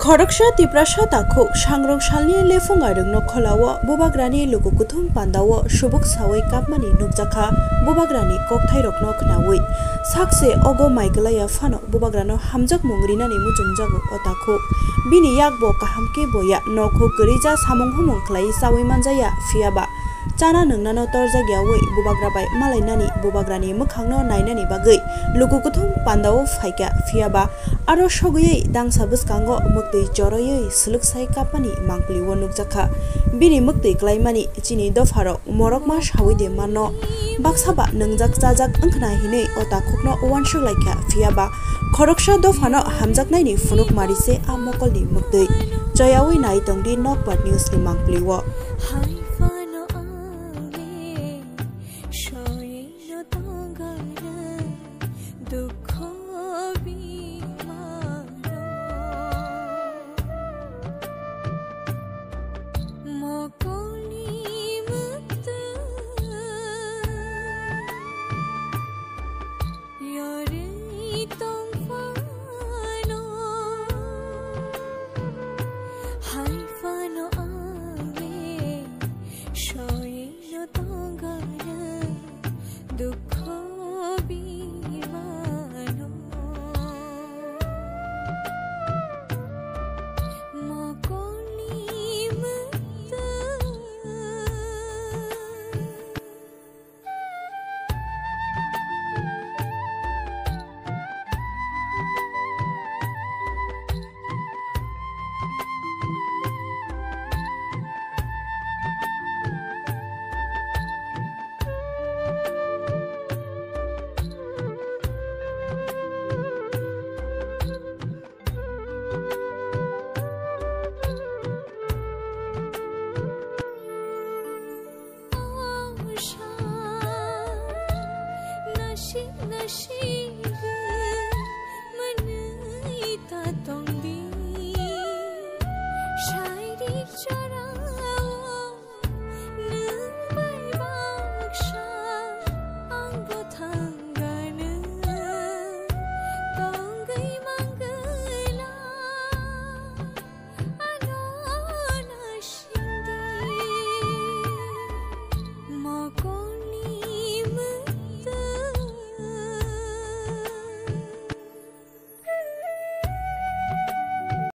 Khoroksa tiprasa takho sangrong salni lefung arung no kholawo bubagrani lukukuthum pandawo subuk sawai kapmani nukjakha bubagrani kokthai rokno khnawi sakse ogo maiglaya phano bubagrano hamjak mungrinani mujungjago otakho bini yakbo kahamke boya nokho gerija samung humung khlai sawai manjaya fiaba chana nungnano torjagyawi bubagrabai malainani bubagrani mukhangno nainani bagai lukukuthum pandawo phaika fiaba aro soguyei dangsa buskango mukti joroyei suluksai kapani mangpliwo nukjakha bini mukti klaimani chini dofaro morokma sawide manno baksaba nungjak jajak angkhna hinei ota khokno wansuk laikha fiaba khoroksa dofano hamjaknaini funuk marise amokolni mukti joyawi nai tongdi nokpat news ni mangpliwo Nashi